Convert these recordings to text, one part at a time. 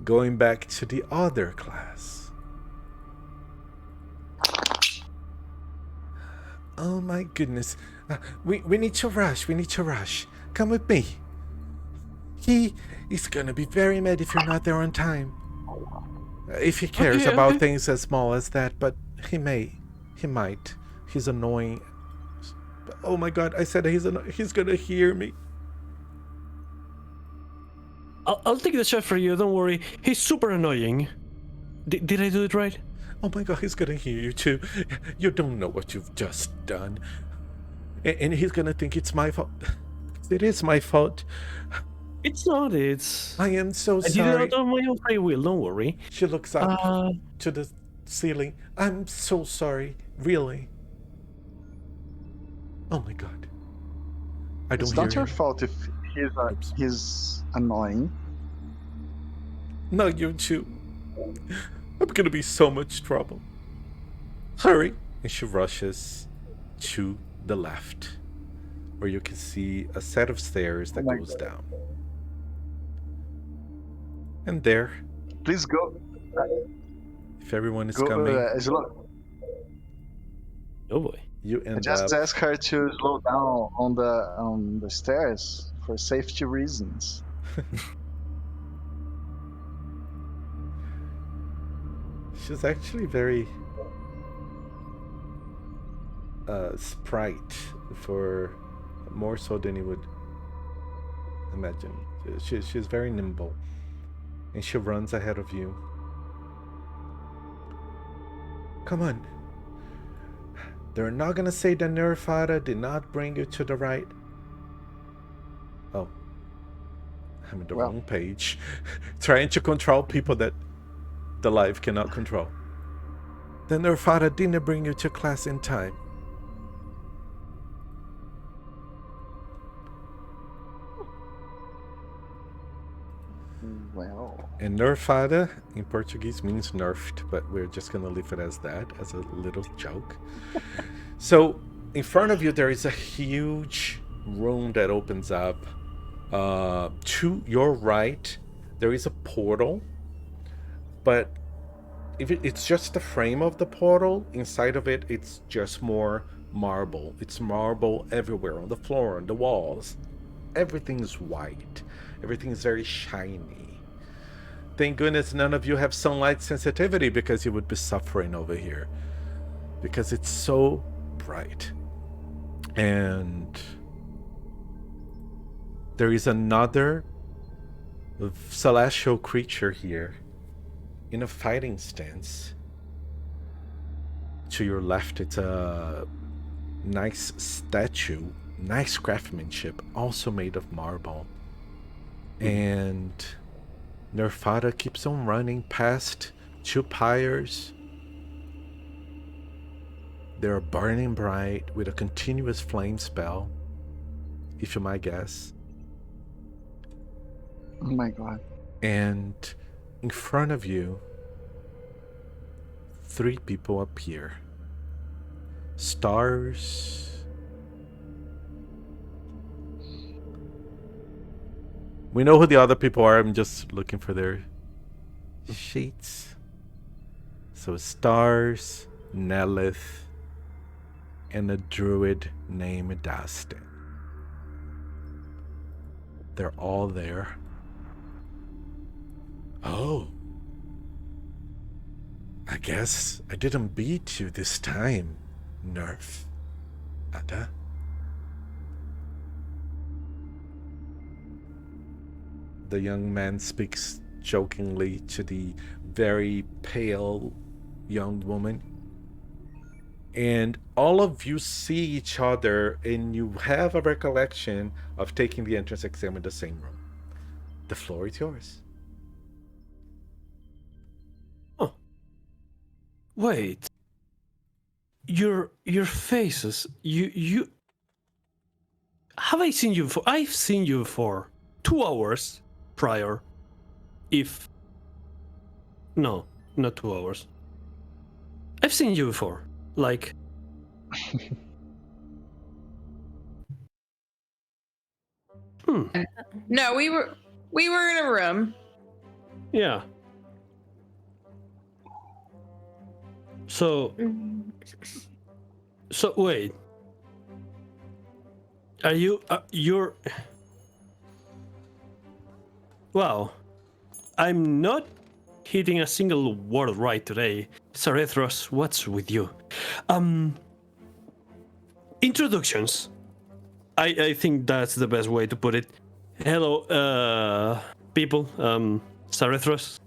going back to the other class. Oh my goodness. We need to rush. We need to rush. Come with me. He's gonna be very mad if you're not there on time. If he cares about things as small as that, but he might. He's annoying. Oh my god, I said he's gonna hear me. I'll take the shot for you, don't worry. He's super annoying. Did I do it right? Oh my god, he's gonna hear you too. You don't know what you've just done. And he's gonna think it's my fault. It is my fault. It's not, it's... I am so I sorry. did it out of my own free will, don't worry. She looks up to the ceiling. I'm so sorry. Really. Oh my god. I don't hear It's not your him. fault if he's annoying. No, you too. I'm gonna be so much trouble. Hurry! And she rushes to the left, where you can see a set of stairs that goes down. And there, Please go. if everyone is Go. coming, Oh boy. you end Just up... ask her to slow down on the stairs for safety reasons. She's actually very sprite, for more so than you would imagine. She's very nimble, and she runs ahead of you. Come on. They're not gonna say the Nerfada did not bring you to the right. Oh, I'm in the wrong page. Trying to control people that the life cannot control. The Nerfada didn't bring you to class in time. Well. And Nerfada in Portuguese means nerfed, but we're just gonna leave it as that, as a little joke. So in front of you there is a huge room that opens up. To your right there is a portal, but if it's just the frame of the portal, inside of it it's just more marble. It's marble everywhere, on the floor, on the walls. Everything is white. Everything is very shiny. Thank goodness none of you have sunlight sensitivity, because you would be suffering over here, because it's so bright. And there is another celestial creature here in a fighting stance. To your left, it's a nice statue, nice craftsmanship, also made of marble. And Nerfada keeps on running past two pyres. They're burning bright with a continuous flame spell, if you might guess. Oh my god. And in front of you, 3 people appear. Stars. We know who the other people are. I'm just looking for their sheets. So Stars, Nelith, and a druid named Dhastan. They're all there. Oh. I guess I didn't beat you this time, Nerf. Ada? The young man speaks jokingly to the very pale young woman. And all of you see each other, and you have a recollection of taking the entrance exam in the same room. The floor is yours. Oh. Wait. Your faces, you have I seen you before? I've seen you for 2 hours prior. If no, not 2 hours. I've seen you before. Like No, we were in a room. yeah. So wait. Are you? You're. Wow. I'm not hitting a single word right today. Sarethros, what's with you? Introductions. I think that's the best way to put it. Hello, people. Sarethros.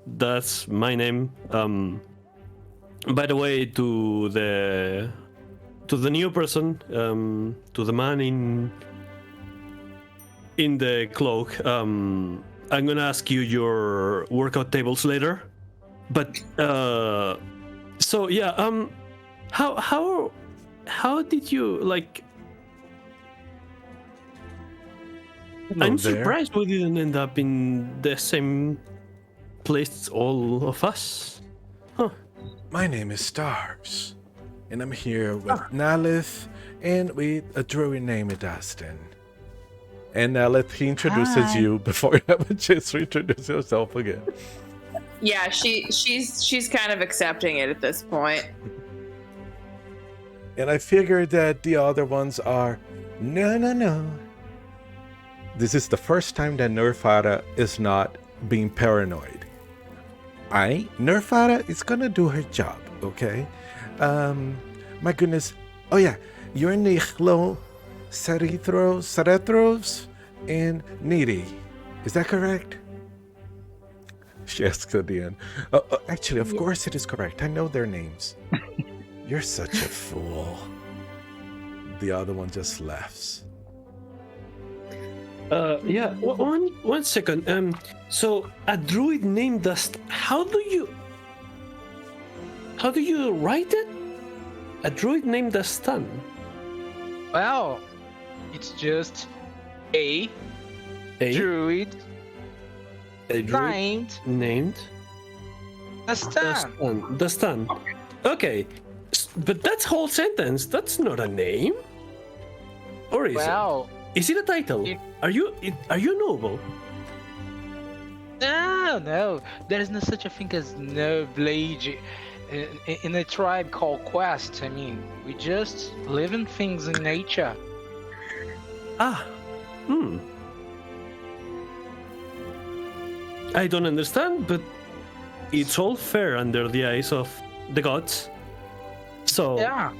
That's my name. By the way, to the new person, to the man in the cloak, I'm gonna ask you your workout tables later. But so yeah, how did you like? Hello I'm there. surprised we didn't end up in the same place, all of us. Huh. My name is Stars, and I'm here with Nihllo and with a druid named Dhastan. And Nihllo, he introduces you before you have a chance to introduce yourself again. Yeah, she's kind of accepting it at this point. And I figured that the other ones are no. This is the first time that Nirfara is not being paranoid. Nirfara is gonna do her job, okay? My goodness. Oh yeah, you're Nihllo, Sarethros, and Nihre. Is that correct? She asks at the end. Actually, of course it is correct. I know their names. You're such a fool. The other one just laughs. Yeah. One second. So a druid named Dhastan. How do you write it? A druid named Dhastan. Well, it's just a druid A druid named named Dhastan. Dhastan. Okay, but that's whole sentence. That's not a name. Or is Well, it? Is it a title? Are you noble? no, there is no such a thing as noble age in a tribe called Quest. I mean, we just live in things in nature. I don't understand, but it's all fair under the eyes of the gods. So Yeah.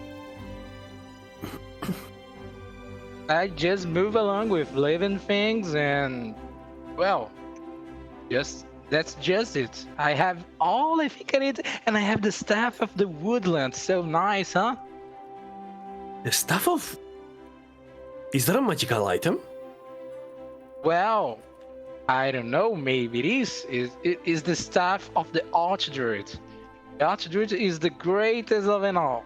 I just move along with living things and, well, that's just it. I have all I think I need, and I have the staff of the woodland. So nice, huh? the staff of. Is that a magical item? Well, I don't know. Maybe it is. It is the staff of the Archdruid. The Archdruid is the greatest of them all.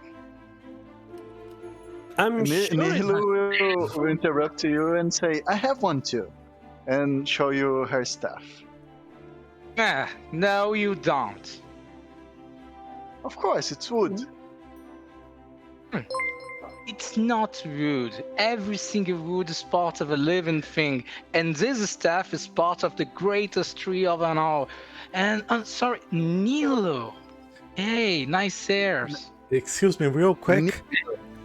I'm sure. Nihllo will interrupt you and say, I have one too, and show you her staff. No, you don't. Of course, it's wood. It's not wood. Every single wood is part of a living thing, and this staff is part of the greatest tree of them all. And I'm sorry, Nihllo. Hey, nice hairs. Excuse me, real quick.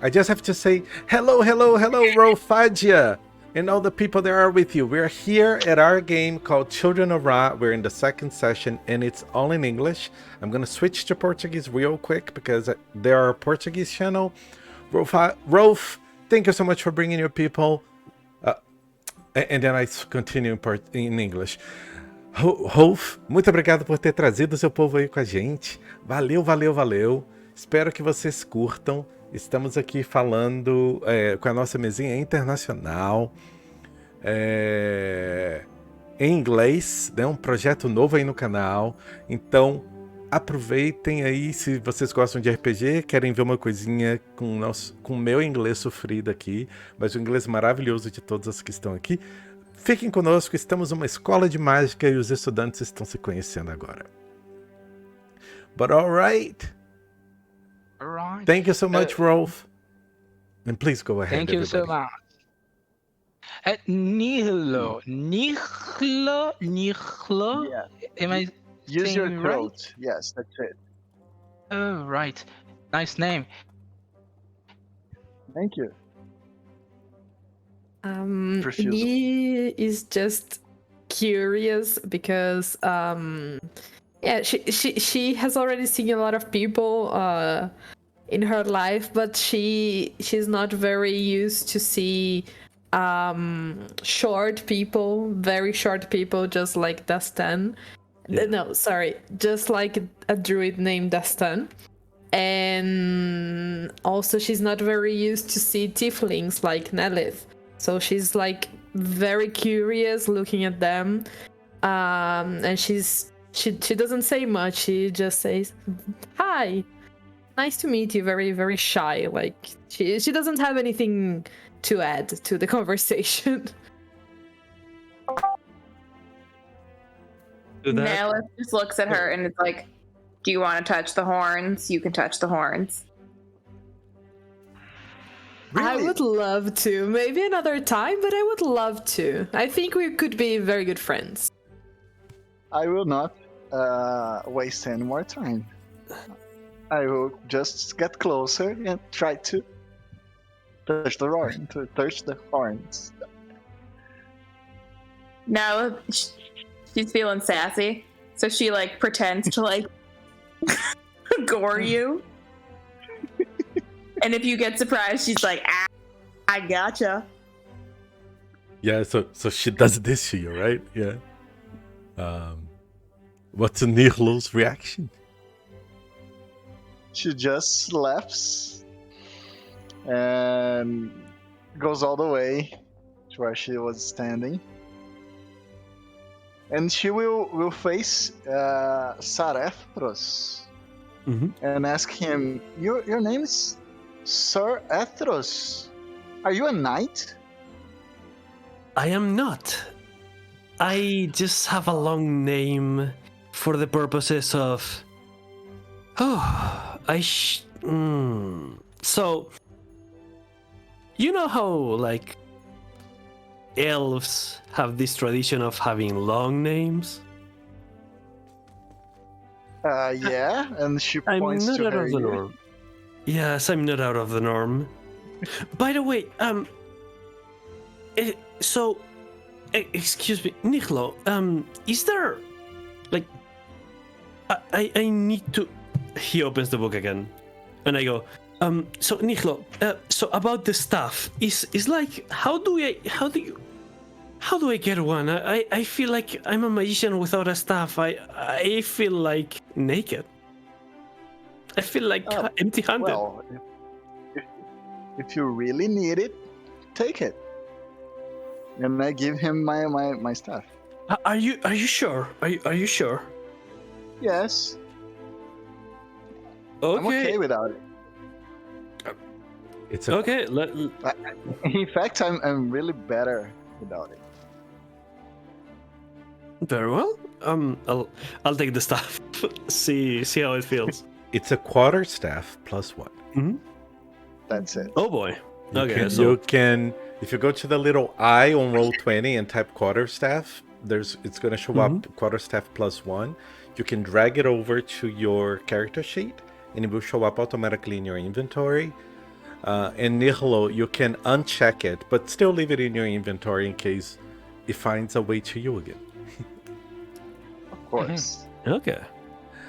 I just have to say hello, Rofagia, and all the people that are with you. We're here at our game called Children of Ra. We're in the second session, and it's all in English. I'm gonna switch to Portuguese real quick because they are a Portuguese channel. Rolf, thank you so much for bringing your people. And then I continue in English. Rolf, muito obrigado por ter trazido seu povo aí com a gente. Valeu. Espero que vocês curtam. Estamos aqui falando com a nossa mesinha internacional, em inglês, né? Um projeto novo aí no canal. Então, aproveitem aí se vocês gostam de RPG, querem ver uma coisinha com o meu inglês sofrido aqui, mas o inglês maravilhoso de todos os que estão aqui. Fiquem conosco, estamos numa escola de mágica e os estudantes estão se conhecendo agora. But all right. Alright. Thank you so much, Rolf. And please go ahead. Thank you so much. Nihllo. Yeah. Am I Use saying your it right? throat. Yes, that's it. Oh, right. Nice name. Thank you. Refusal. Nihre is just curious because yeah, she has already seen a lot of people in her life, but she's not very used to see short people, very short people, just like Dhastan. Yeah. No, sorry, just like a druid named Dhastan. And also she's not very used to see tieflings like Nelith. So she's like very curious looking at them. And she doesn't say much. She just says, "Hi, nice to meet you." Very, very shy. Like she doesn't have anything to add to the conversation. Nelith just looks at her and it's like, "Do you want to touch the horns? You can touch the horns." I Really? would love to. Maybe another time, but I would love to. I think we could be very good friends. I will not waste any more time. I will just get closer and try to touch the horn, to touch the horns. Now she's feeling sassy, so she like pretends to like gore you. And if you get surprised, she's like, "Ah, I gotcha." Yeah, so she does this to you, right? Yeah. What's Nihllo's reaction? She just laughs and goes all the way to where she was standing. And she will face Sarethros and ask him, Your name is Sarethros. Are you a knight? I am not. I just have a long name for the purposes of. So, you know how, like, elves have this tradition of having long names? Yeah, and she I'm points not to out her of the ear. norm. Yes, I'm not out of the norm. By the way, excuse me, Nihllo, is there, like, I need to. He opens the book again, and I go, so Nihllo, so about the staff, is like, how do I get one? I feel like I'm a magician without a staff. I feel like naked. I feel like empty-handed. Well, if you really need it, take it. And I give him my staff. Are you sure? Are you sure? Yes, Okay. I'm okay without it. It's a Okay. In fact, I'm really better without it. Very well. I'll take the staff. see how it feels. It's a quarterstaff plus one. That's it. Oh boy. You Okay. can, So you can, if you go to the little I on roll 20 and type quarterstaff, it's going to show up quarterstaff plus one. You can drag it over to your character sheet, and it will show up automatically in your inventory. And Nihllo, you can uncheck it, but still leave it in your inventory in case it finds a way to you again. Of course. okay.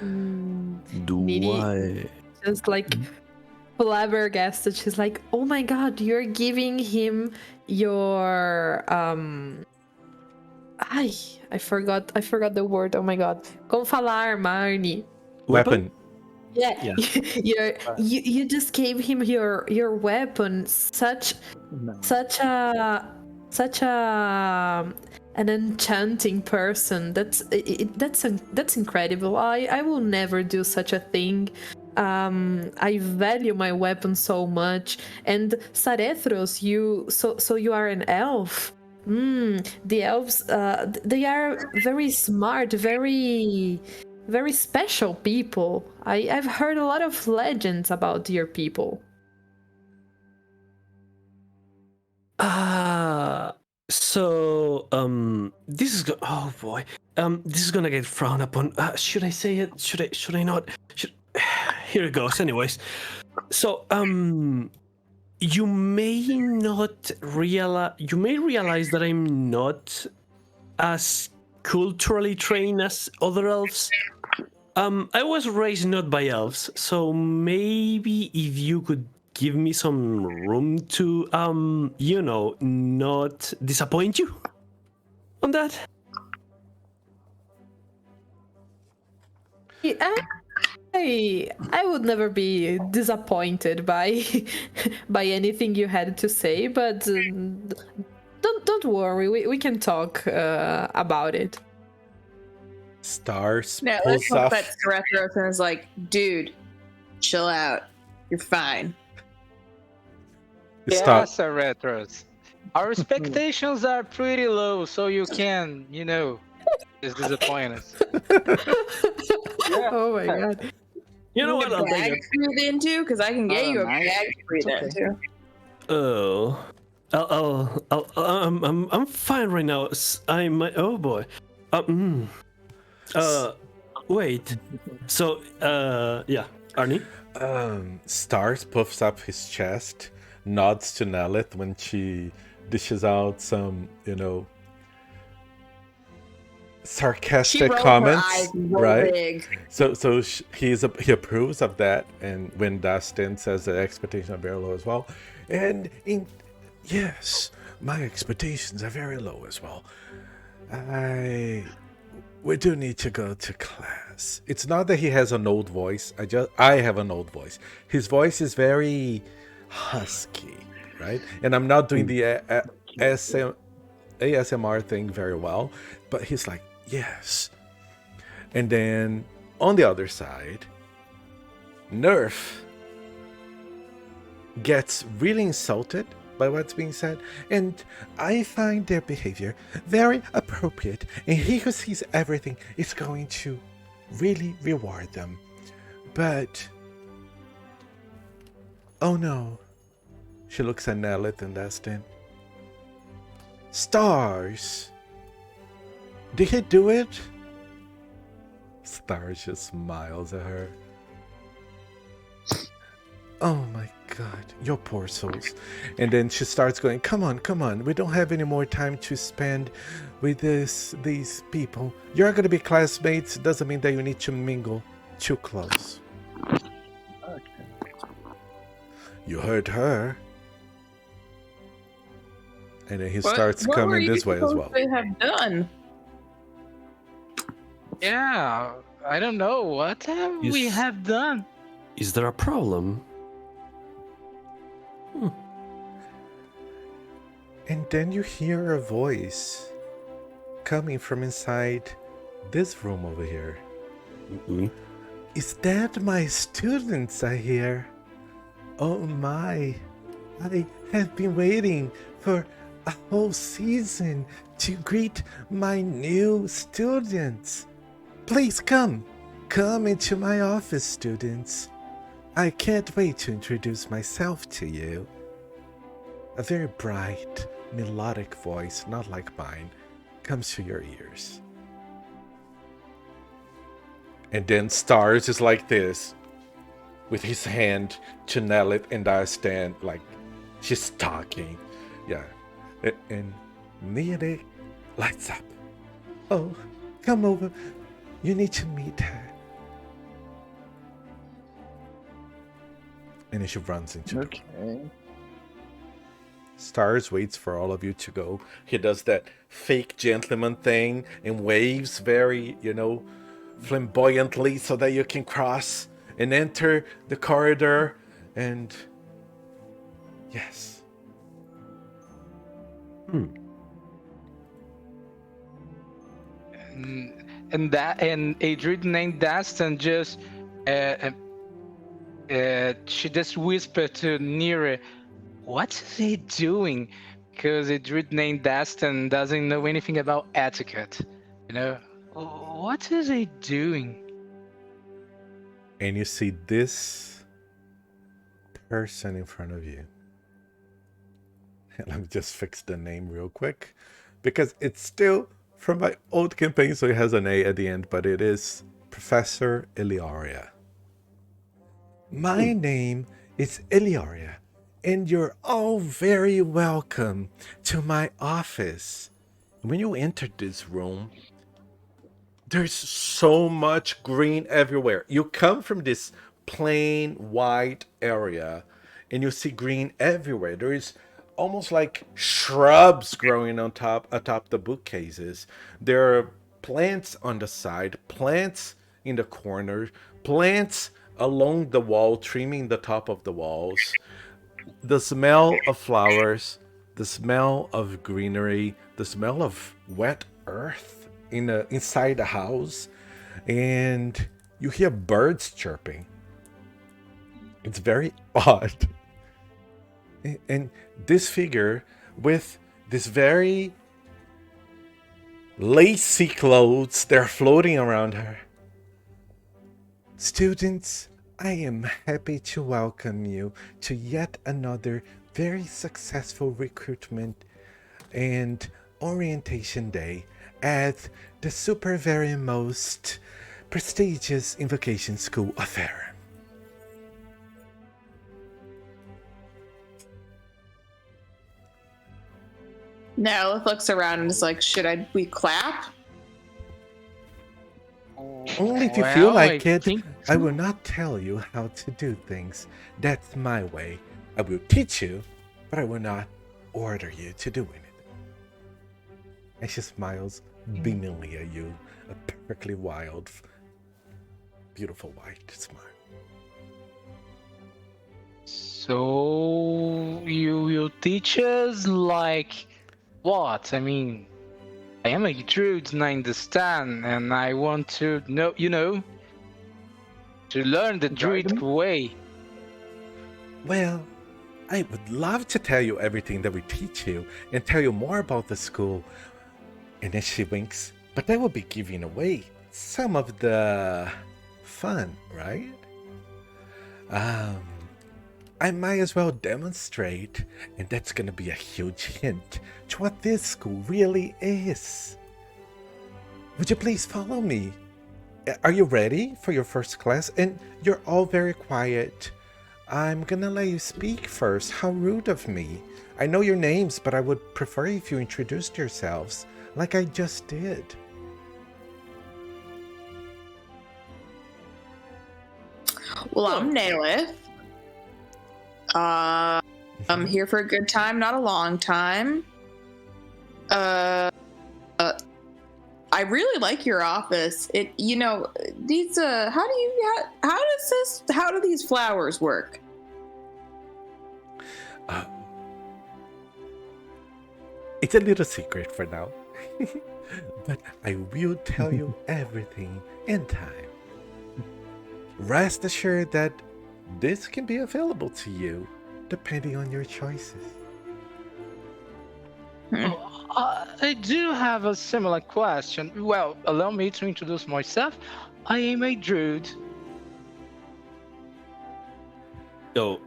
Do Nihre just like flabbergasted. She's like, "Oh my god, you're giving him your I forgot the word. Oh my god. Como falar, Arnie? Weapon. Yeah. You just gave him your weapon. Such an enchanting person. That's incredible. I will never do such a thing. I value my weapon so much. And Sarethros, you are an elf. The elves, they are very smart, very special people. I've heard a lot of legends about your people. So this is oh boy, this is gonna get frowned upon. Should I say it? Should I not? here it goes. Anyways, so you may realize that I'm not as culturally trained as other elves. I was raised not by elves, so maybe if you could give me some room to not disappoint you on that. I would never be disappointed by by anything you had to say, but don't worry, we can talk about it. Stars No, pulls let's hope off. that Sarethros and is like, dude, chill out. You're fine. Yeah, Sarethros. Our expectations are pretty low, so you can, just disappoint us. Oh my god. You know what? I'll take Bag it. to breathe into? Because I can get you a nice. bag to breathe It's okay. into. Oh, I'm fine right now. Oh boy. Wait. So, yeah, Arnie. Stars puffs up his chest, nods to Nelith when she dishes out some, She sarcastic rolled comments, her eyes real right? big. So he approves of that, and when Dhastan says the expectations are very low as well, yes, my expectations are very low as well. We do need to go to class. It's not that he has an old voice. I have an old voice. His voice is very husky, right? And I'm not doing the ASMR thing very well, but he's like, yes. And then on the other side, Nerf gets really insulted by what's being said, and I find their behavior very appropriate, and he who sees everything is going to really reward them. But oh no, she looks at Nelith and Dhastan. Stars, did he do it? Stars just smiles at her. Oh my god, your poor souls. And then she starts going, come on, we don't have any more time to spend with these people. You're gonna be classmates, doesn't mean that you need to mingle too close. Okay. You heard her. And then he What- starts what were coming you this way as supposed well. to have done? Yeah, I don't know. What have we Yes. have done? Is there a problem? And then you hear a voice coming from inside this room over here. Is that my students I hear? Oh my, I have been waiting for a whole season to greet my new students. Please come into my office, students. I can't wait to introduce myself to you. A very bright, melodic voice, not like mine, comes to your ears. And then Stars is like this, with his hand to Nelith and Dhastan, like she's talking. Yeah. And Nihre lights up. Oh, come over. You need to meet her. And then she runs into the Okay. Stars waits for all of you to go. He does that fake gentleman thing and waves very, flamboyantly so that you can cross and enter the corridor. And yes. And a druid named Dhastan just she just whispered to Nihre, "What is he doing?" Because a druid named Dhastan doesn't know anything about etiquette. What is he doing? And you see this person in front of you. Let me just fix the name real quick, because it's still from my old campaign, so it has an A at the end, but it is Professor Eliaria. My name is Ilioria, and you're all very welcome to my office. When you enter this room, there's so much green everywhere. You come from this plain white area and you see green everywhere. There is almost like shrubs growing on top atop the bookcases. There are plants on the side, plants in the corner, plants along the wall, trimming the top of the walls. The smell of flowers, the smell of greenery, the smell of wet earth inside the house, and you hear birds chirping. It's very odd. And this figure with this very lacy clothes, they're floating around her. Students, I am happy to welcome you to yet another very successful recruitment and orientation day at the super very most prestigious invocation school of Faerun. Now looks around and is like, we clap? Only if you feel Well, like I it. think I will not tell you how to do things. That's my way. I will teach you, but I will not order you to do it. And she smiles beamingly at you, a perfectly wild, beautiful white smile. So you teach us like what? I mean, I am a druid named Dhastan, and I want to know, to learn the druid way. Well, I would love to tell you everything that we teach you and tell you more about the school. And then she winks, but that would be giving away some of the fun, right? I might as well demonstrate, and that's gonna be a huge hint to what this school really is. Would you please follow me? Are you ready for your first class? And you're all very quiet. I'm gonna let you speak first. How rude of me. I know your names, but I would prefer if you introduced yourselves, like I just did. Well, I'm Nihre. I'm here for a good time, not a long time. I really like your office. These how do these flowers work? It's a little secret for now. But I will tell you everything in time. Rest assured that this can be available to you, depending on your choices. I do have a similar question. Well, allow me to introduce myself. I am a druid. Yo,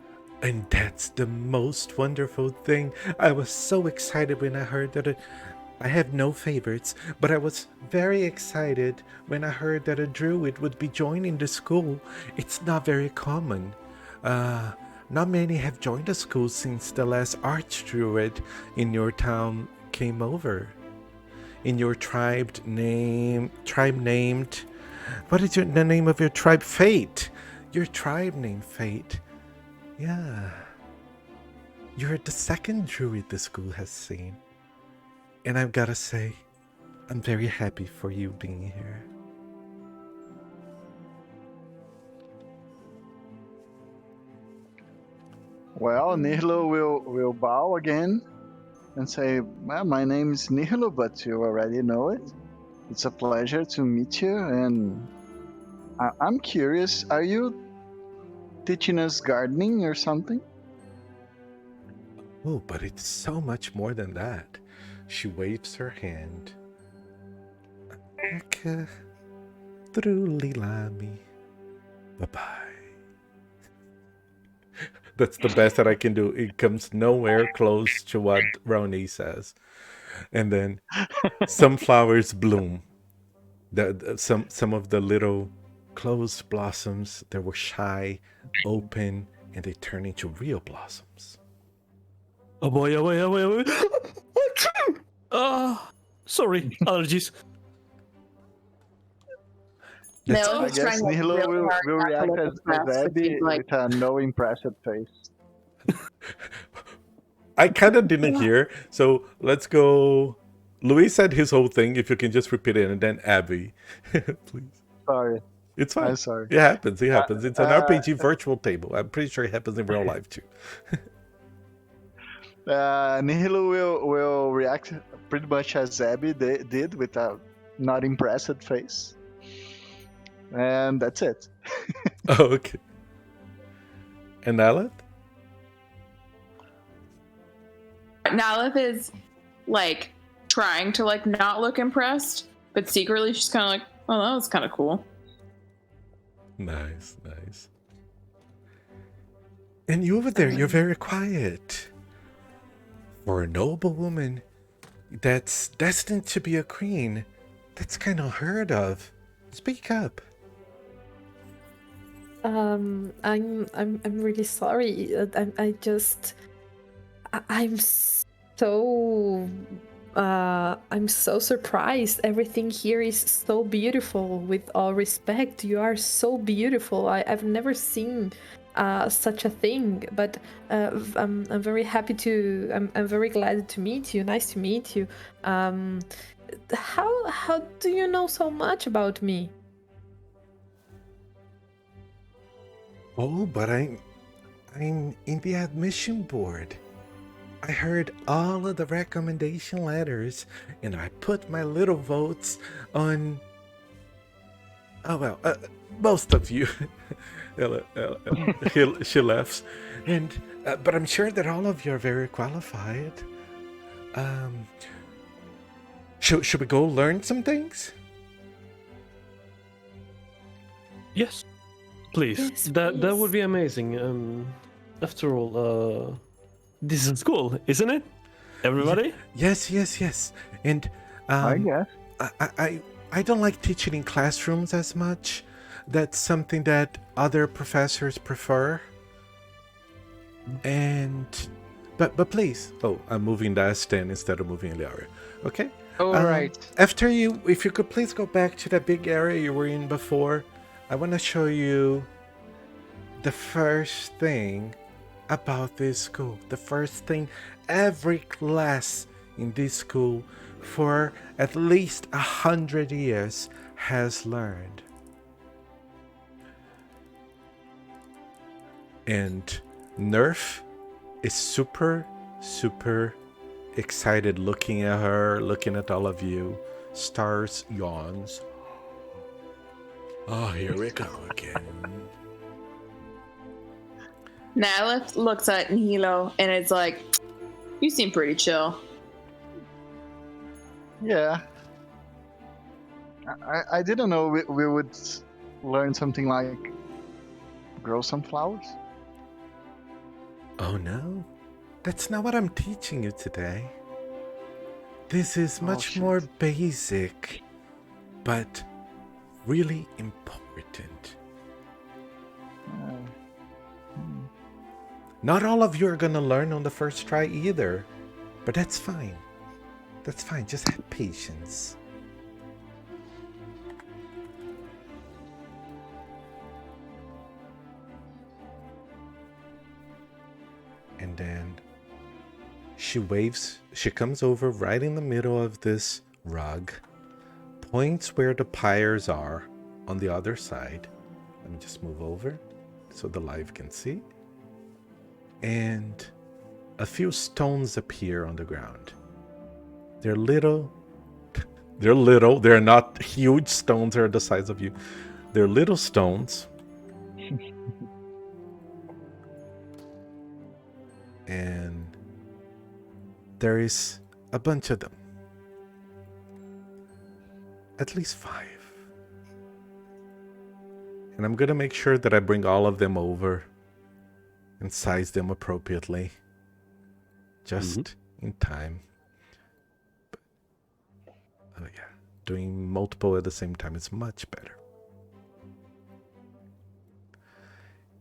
And that's the most wonderful thing. I was so excited when I heard that I have no favorites, but I was very excited when I heard that a druid would be joining the school. It's not very common. Not many have joined the school since the last archdruid in your town came over. In your tribe named... What is the name of your tribe? Fate. Your tribe named Fate. Yeah. You're the second druid the school has seen. And I've gotta say, I'm very happy for you being here. Well, Nihllo will bow again and say, well, my name is Nihllo, but you already know it. It's a pleasure to meet you, and I'm curious, are you teaching us gardening or something? Oh, but it's so much more than that. She waves her hand. Okay. Trulilami. Bye-bye. That's the best that I can do. It comes nowhere close to what Raoni says. And then some flowers bloom. Some of the little closed blossoms that were shy, open, and they turn into real blossoms. Oh boy, oh boy, oh boy, oh boy. Sorry, allergies. That's- No, I he's trying guess like, Nihllo really hard will not to react look as impressed, but Abby he's like, with a no impressive face. I kind of didn't hear, so let's go. Luiz said his whole thing. If you can just repeat it, and then Abby, please. Sorry, It's fine. I'm sorry. It happens. It happens. It's an uh, RPG virtual table. I'm pretty sure it happens in real life too. Nihlo will react pretty much as Abby did with a not impressive face. And that's it. Oh, okay. And Aleph? Nalith is like trying to like not look impressed, but secretly she's kind of like, oh, that was kind of cool. Nice, nice. And you over there, you're very quiet. For a noble woman that's destined to be a queen, that's kind of heard of. Speak up. I'm really sorry. I'm so surprised. Everything here is so beautiful. With all respect, you are so beautiful. I've never seen such a thing. But I'm very happy to. I'm very glad to meet you. Nice to meet you. How do you know so much about me? Oh, but I'm in the admission board. I heard all of the recommendation letters, and I put my little votes on. Oh well, most of you. She laughs, and but I'm sure that all of you are very qualified. Should we go learn some things? Yes, please. Yes, That please. would be amazing. After all, this is school, isn't it? Everybody? Yes. And I guess. I don't like teaching in classrooms as much. That's something that other professors prefer. And but please. Oh, I'm moving Dhastan instead of moving Liara. Okay? All right. After you, if you could please go back to that big area you were in before, I want to show you the first thing about this school. The first thing every class in this school for at least 100 years has learned. And Nerf is super excited looking at her, looking at all of you. Stars yawns. Oh, here we go again. Nalith looks at Nihllo and it's like, you seem pretty chill. Yeah. I didn't know we would learn something like grow some flowers. Oh no, that's not what I'm teaching you today. This is much shit. more basic, but really important. Not all of you are gonna learn on the first try either, but that's fine. That's fine, just have patience. And then she waves, she comes over right in the middle of this rug, points where the pyres are on the other side. Let me just move over so the live can see. And a few stones appear on the ground. They're little. They're not huge stones, they're the size of you. They're little stones. And there is a bunch of them. At least 5. And I'm gonna make sure that I bring all of them over and size them appropriately. Just in time. But, oh yeah, doing multiple at the same time is much better.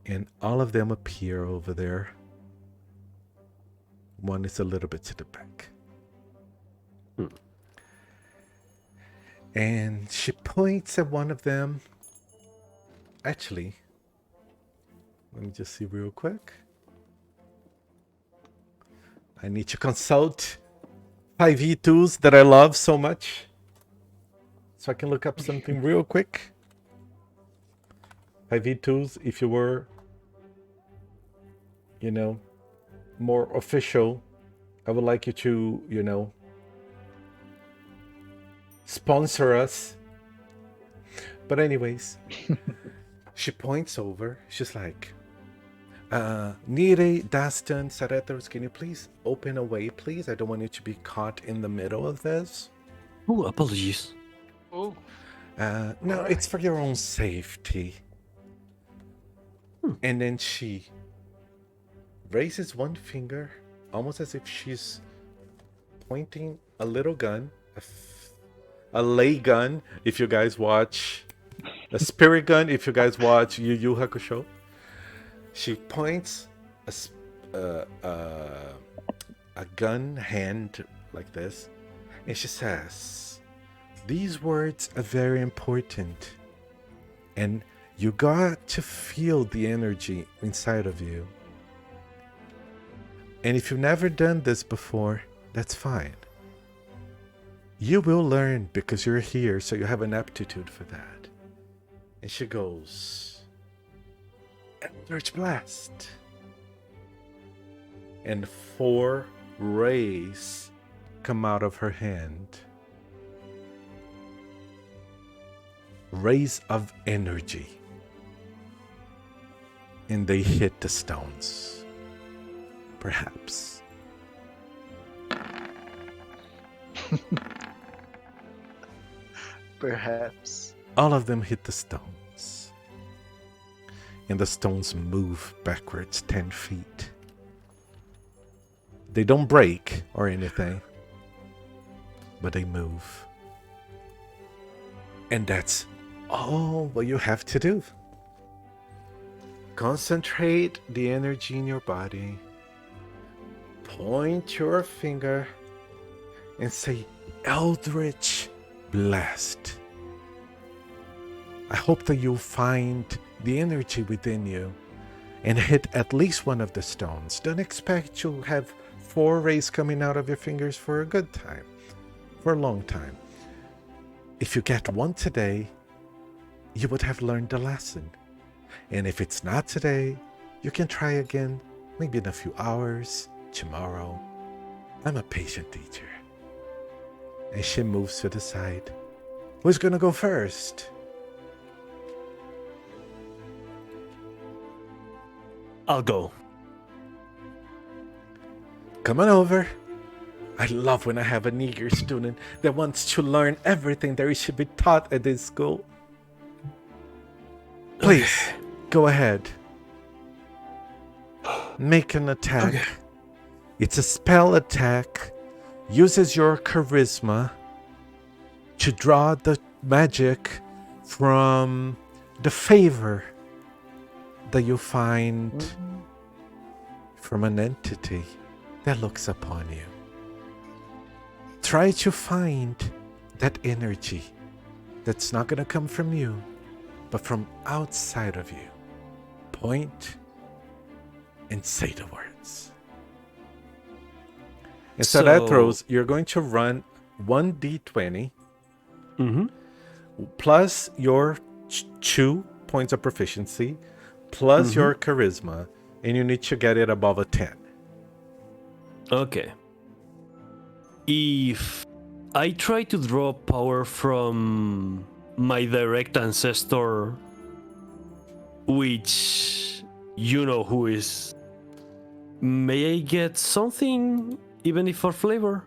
And all of them appear over there. One is a little bit to the back. And she points at one of them. Actually, let me just see real quick. I need to consult 5e tools that I love so much. So I can look up something real quick. 5e tools, if you were, more official, I would like you to, sponsor us. But anyways, she points over. She's like, Nihre, Dhastan, Sarethros, can you please open a way, please? I don't want you to be caught in the middle of this. Oh, apologies. Oh, No, it's for your own safety. And then she raises one finger, almost as if she's pointing a little gun, a lay gun, if you guys watch, a spirit gun, if you guys watch Yu Yu Hakusho. She points a gun hand like this, and she says, "These words are very important, and you got to feel the energy inside of you. And if you've never done this before, that's fine. You will learn because you're here, so you have an aptitude for that." And she goes, "Eldritch Blast." And 4 rays come out of her hand. Rays of energy. And they hit the stones. Perhaps. Perhaps. All of them hit the stones. And the stones move backwards 10 feet. They don't break or anything, but they move. And that's all what you have to do. Concentrate the energy in your body. Point your finger and say, "Eldritch Blast." I hope that you'll find the energy within you and hit at least one of the stones. Don't expect to have 4 rays coming out of your fingers for a good time, for a long time. If you get one today, you would have learned the lesson. And if it's not today, you can try again, maybe in a few hours, tomorrow. I'm a patient teacher. And she moves to the side. Who's gonna go first? I'll go. Come on over. I love when I have a Nihre student that wants to learn everything there should be taught at this school. Please, go ahead. Make an attack. Okay. It's a spell attack. Uses your charisma to draw the magic from the favor that you find from an entity that looks upon you. Try to find that energy that's not going to come from you, but from outside of you. Point and say the words. And So- Sarethros, you're going to run 1d20 Mm-hmm. plus your 2 points of proficiency plus your charisma, and you need to get it above a 10. Okay. If I try to draw power from my direct ancestor, which you know who is, may I get something, even if for flavor?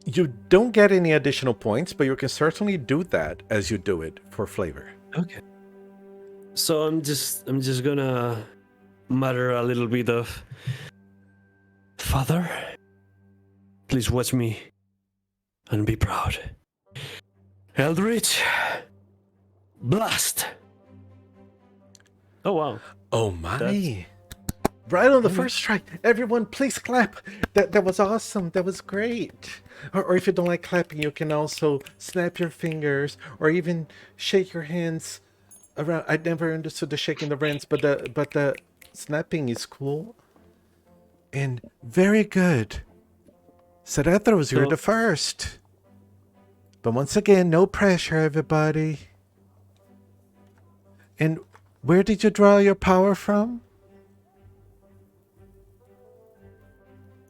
You don't get any additional points, but you can certainly do that as you do it for flavor. Okay. So I'm just gonna mutter a little bit of, "Father, please watch me and be proud. Eldritch Blast." Oh wow. Oh my. That's- Right on the first try. Everyone, please clap. That was awesome. That was great. Or if you don't like clapping, you can also snap your fingers or even shake your hands around. I never understood the shaking the hands, but the snapping is cool. And very good. Sarethros, you're So- the first. But once again, no pressure, everybody. And where did you draw your power from?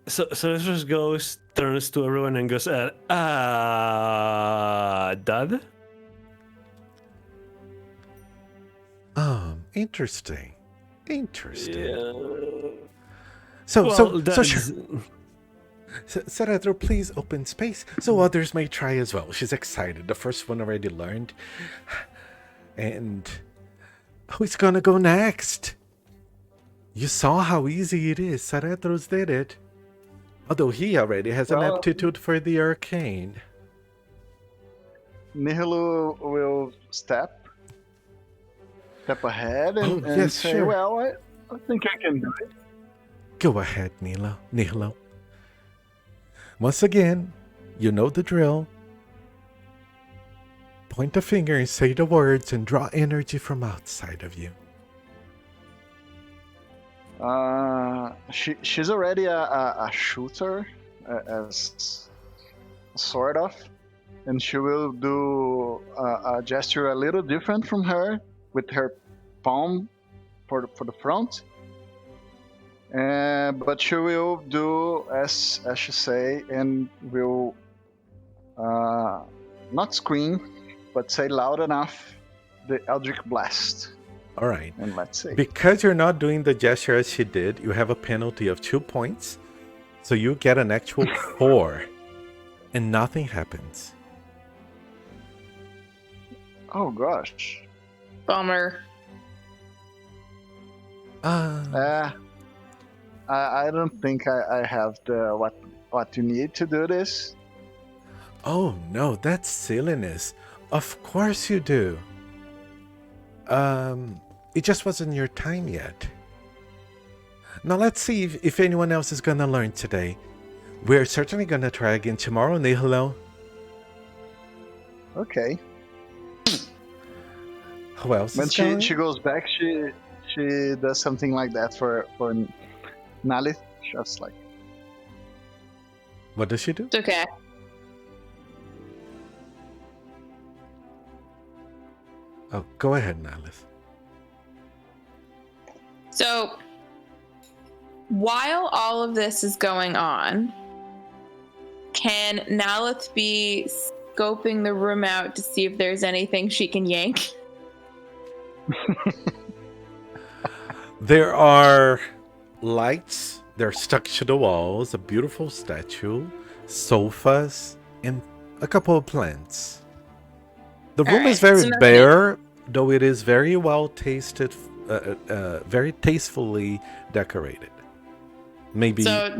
So this just goes, turns to everyone and goes, Dad? Interesting. Interesting. Yeah. So Well, sure. Sarethro, please open space so others may try as well. She's excited. The first one already learned. And who's gonna go next? You saw how easy it is. Sarethros did it. Although he already has an Well, aptitude for the arcane. Nihllo will step ahead and, yes, say, sure. "Well, I think I can do it." Go ahead, Nihllo. Once again, you know the drill. Point a finger and say the words and draw energy from outside of you. She's already a shooter, as sort of, and she will do a gesture a little different from her with her palm for the front. But she will do as she say, and will not scream, but say loud enough the Eldritch Blast. All right. And let's see. Because you're not doing the gesture as she did, you have a penalty of 2 points. So you get an actual 4. And nothing happens. Oh gosh. Bummer. I don't think I have the what you need to do this. Oh no, that's silliness. Of course you do. It just wasn't your time yet. Now let's see if anyone else is gonna learn today. We're certainly gonna try again tomorrow, Nihllo. Okay. Who else When is going? she goes back, she does something like that for Nihre. Just like, What does she do? It's okay. Oh, go ahead, Nihre. So, while all of this is going on, can Nihlo be scoping the room out to see if there's anything she can yank? There are lights. They're stuck to the walls. A beautiful statue, sofas, and a couple of plants. The room is very bare, though it is very well tasted, very tastefully decorated. Maybe So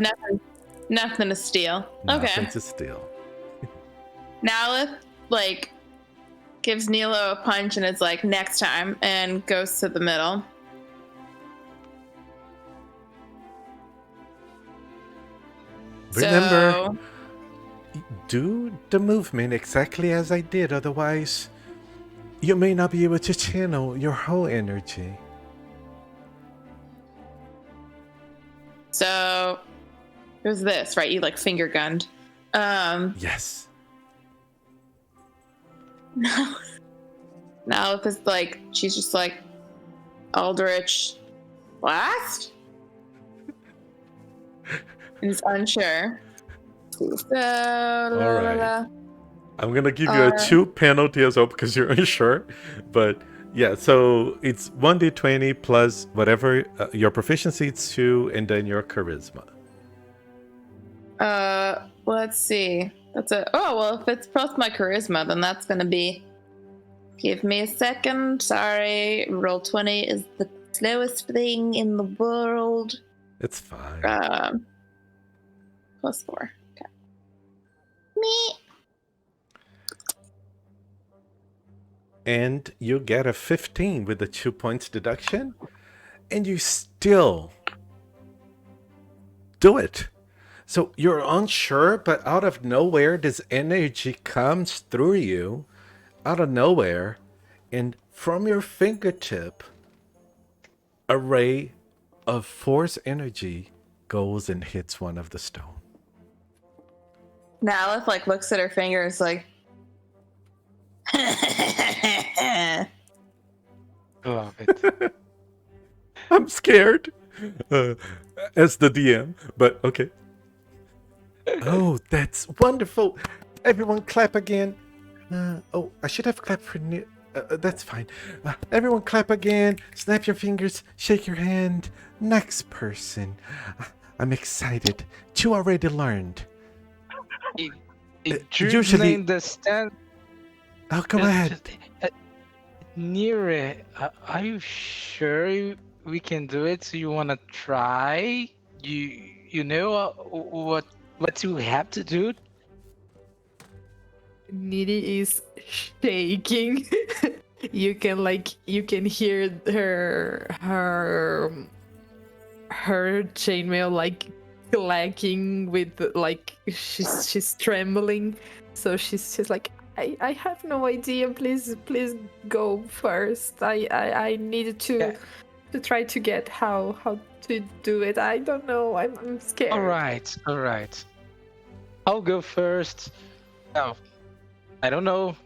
nothing to steal. nothing Okay. to steal. Nihlo gives Nihllo a punch and it's like next time and goes to the middle. Remember, So, do the movement exactly as I did, otherwise you may not be able to channel your whole energy. so it was this, right? You finger gunned. Yes. Now if it's she's just Eldritch Blast? And it's unsure. So, right. I'm gonna give you a 2 penalty as well because you're unsure. But yeah, so it's 1d20 plus whatever your proficiency, it's 2, and then your charisma. Let's see. If it's plus my charisma, then that's gonna be. Give me a second. Sorry, roll 20 is the slowest thing in the world. It's fine. Plus 4. Okay. Me. And you get a 15 with the 2 points deduction. and you still do it. So you're unsure, but out of nowhere, this energy comes through you, out of nowhere, and from your fingertip, a ray of force energy goes and hits one of the stone. Nalith like looks at her fingers like Love it. I'm scared as the DM, but okay. Oh, that's wonderful. Everyone clap again. Oh, I should have clapped for that's fine. Everyone clap again. Snap your fingers. Shake your hand. Next person. I'm excited. You already learned. Usually Dhastan. Oh, go ahead. Nihre, are you sure we can do it? So you wanna try? You know what you have to do? Nihre is shaking. you can hear her chainmail like clacking with like she's trembling. So she's like, I have no idea. Please go first. I need to try to get how to do it. I don't know. I'm scared. All right. I'll go first. No, I don't know.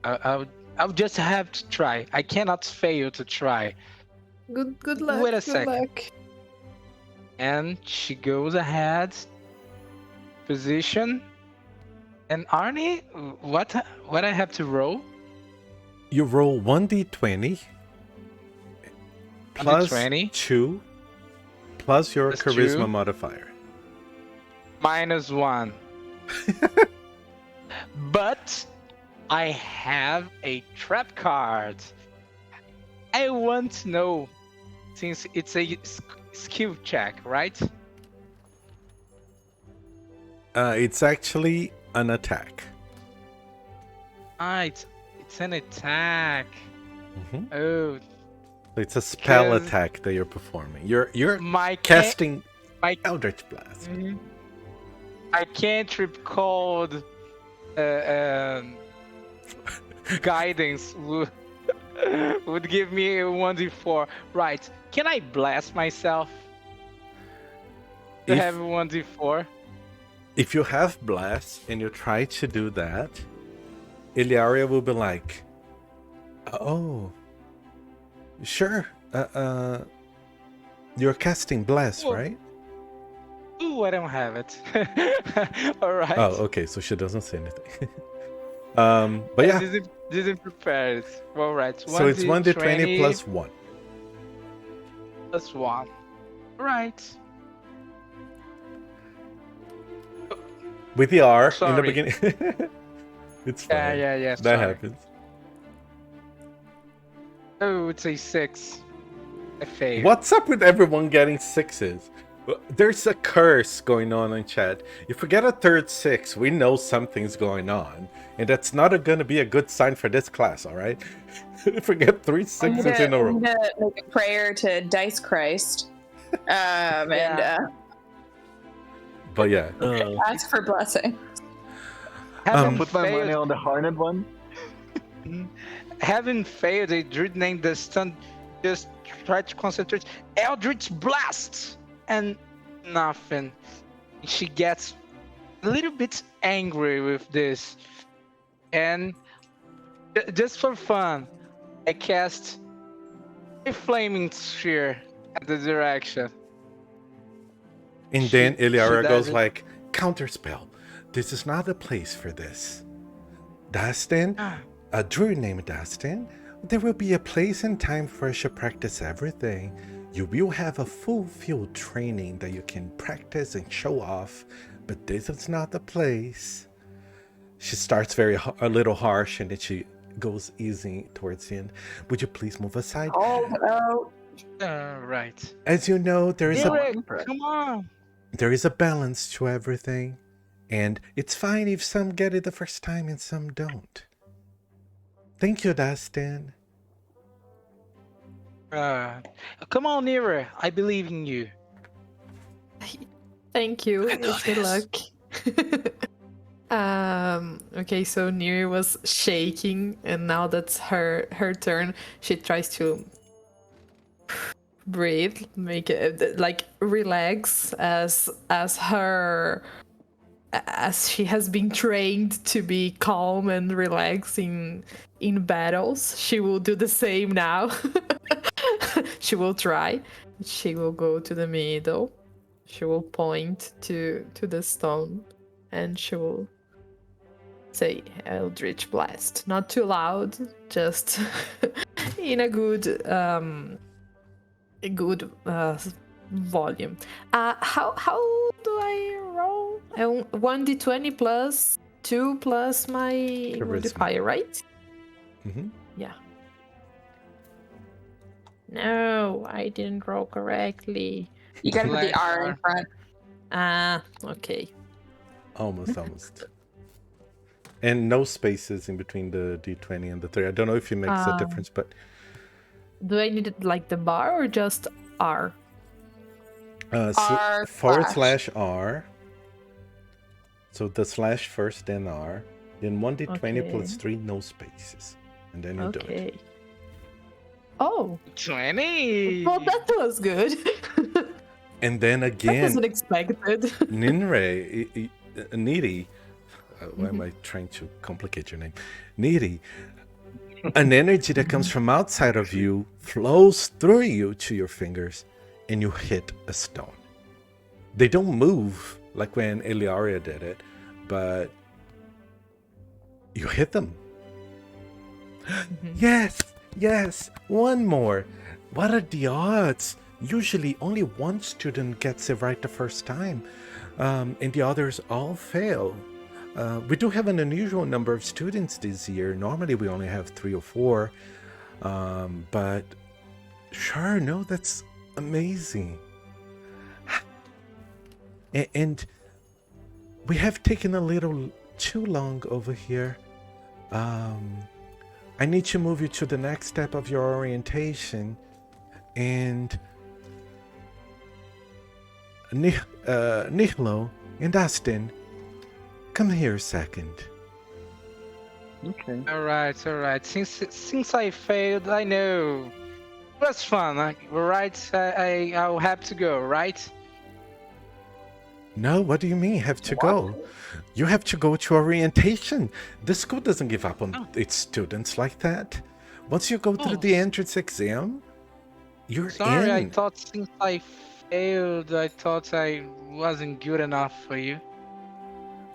I'll just have to try. I cannot fail to try. Good luck. Wait a good second. luck. And she goes ahead. Position. And Arnie, what I have to roll? You roll 1d20 plus 1d20. 2 plus your Plus charisma 2. modifier. -1. But I have a trap card. I want to know, since it's a skill check, right? It's actually an attack. It's an attack. Mhm. Oh, So it's a spell 'Cause attack that you're performing. You're my casting my Eldritch Blast. my cantrip called guidance would give me a 1d4. Right? Can I blast myself to If- have a 1d4? If you have blast and you try to do that, Ilyaria will be like, "Oh, sure. You're casting blast, Well, right?" Ooh, I don't have it. All right. Oh, okay. So she doesn't say anything. But yeah. Didn't prepare it. All right. So it's 1d20 plus 1. plus 1. Right. With the R in the Sorry. beginning. It's fine. Yeah. That sorry. happens. Oh, it's a 6. I failed. What's up with everyone getting 6s? There's a curse going on in chat. If we get a third 6, we know something's going on. And that's not going to be a good sign for this class, alright? If we get 3 6s in a row. I'm gonna make a prayer to Dice Christ. And But yeah. ask for blessing. Having Put my money failed, on the Hornet one. having failed a druid named Dhastan, just tried to concentrate. Eldritch Blast! And nothing. She gets a little bit angry with this. And just for fun, I cast a flaming sphere at the direction. And then She Ilyaria goes doesn't- like, "Counterspell. This is not the place for this. Dhastan, a druid named Dhastan, there will be a place and time for us to practice everything. You will have a full field training that you can practice and show off, but this is not the place." She starts a little harsh, and then she goes easy towards the end. "Would you please move aside? Oh, Right. As you know, there is Nihre, come on! there is a balance to everything, and it's fine if some get it the first time and some don't. Thank you, Dhastan." Come on, Nihre. I believe in you. Thank you. I know Wish me this. luck. Okay, so Nihre was shaking, and now that's her turn. She tries to breathe, make it like relax as she has been trained to be calm and relaxing in battles. She will do the same now. She will try. She will go to the middle. She will point to the stone, and she will say Eldritch Blast. Not too loud, just in a good volume. How do I roll? 1d20 plus 2 plus my Charisma. modifier, right? Mm-hmm. Yeah. No, I didn't roll correctly. You gotta put the Slash R in R. front. Ah, okay. Almost. And no spaces in between the D20 and the 3. I don't know if it makes a difference, but Do I need it like the bar or just R? R /R. So the slash first, then R. Then 1d20 Okay. plus 3, no spaces. And then you do Okay. it. Oh, 20. well, that was good. And then That again, wasn't expected. Nihre, Nihre, why am I trying to complicate your name? Nihre, an energy that comes from outside of you flows through you to your fingers, and you hit a stone. They don't move like when Eliaria did it, but you hit them. Yes, one more. What are the odds? Usually only one student gets it right the first time, and the others all fail. We do have an unusual number of students this year. Normally we only have 3 or 4, but sure, no, that's amazing. And we have taken a little too long over here. I need to move you to the next step of your orientation, and Nihllo and Dhastan, come here a second. Okay. All right. Since I failed, I know. It was fun, right? I'll have to go, right? No, what do you mean have to go? You have to go to orientation. The school doesn't give up on its students like that. Once you go through the entrance exam, you're Sorry, I in. thought since I failed, I thought I wasn't good enough for you.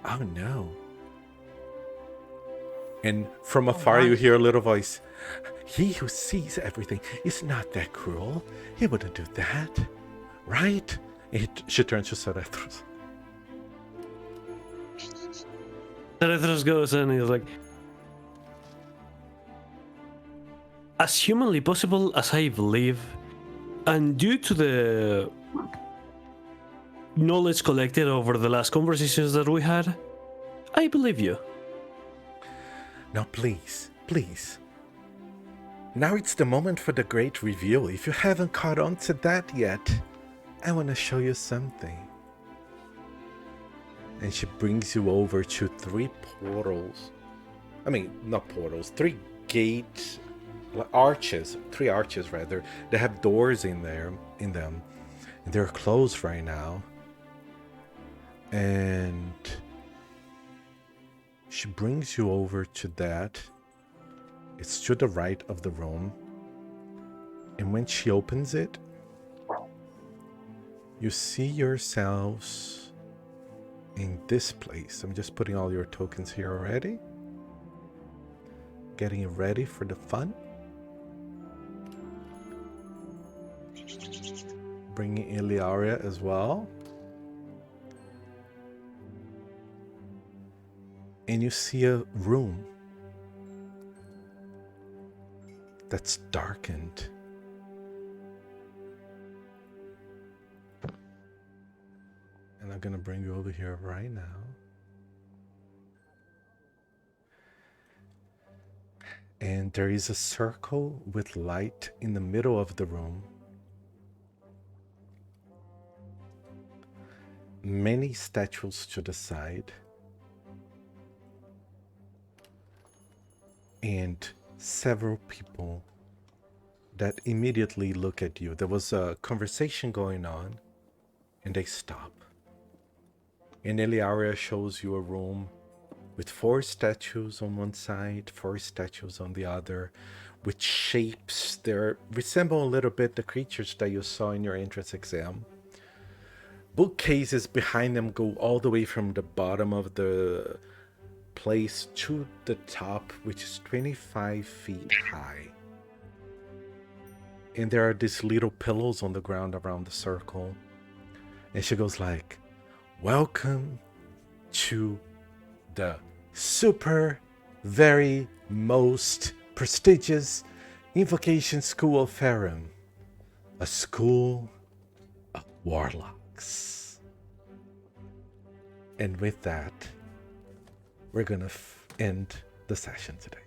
Oh no. And from afar you hear a little voice. He who sees everything is not that cruel. He wouldn't do that. Right? She turns to Sarethros. Sarethros goes and he's like, as humanly possible as I believe, and due to the knowledge collected over the last conversations that we had, I believe you. Now please. Now it's the moment for the great reveal. If you haven't caught on to that yet, I want to show you something. And she brings you over to 3 portals. I mean, not portals, 3 gates, arches, 3 arches rather. They have doors in them. And they're closed right now. And she brings you over to that. It's to the right of the room. And when she opens it, you see yourselves in this place. I'm just putting all your tokens here already. Getting you ready for the fun. Bringing Eliaria as well. And you see a room that's darkened. And I'm gonna bring you over here right now. And there is a circle with light in the middle of the room. Many statues to the side. And several people that immediately look at you. There was a conversation going on, and they stop. And Eliaria shows you a room with 4 statues on one side, 4 statues on the other, with shapes that resemble a little bit the creatures that you saw in your entrance exam. Bookcases behind them go all the way from the bottom of the place to the top, which is 25 feet high. And there are these little pillows on the ground around the circle. And she goes like, welcome to the super, very most prestigious Invocation School of Faerun. A school of warlocks. And with that, we're gonna end the session today.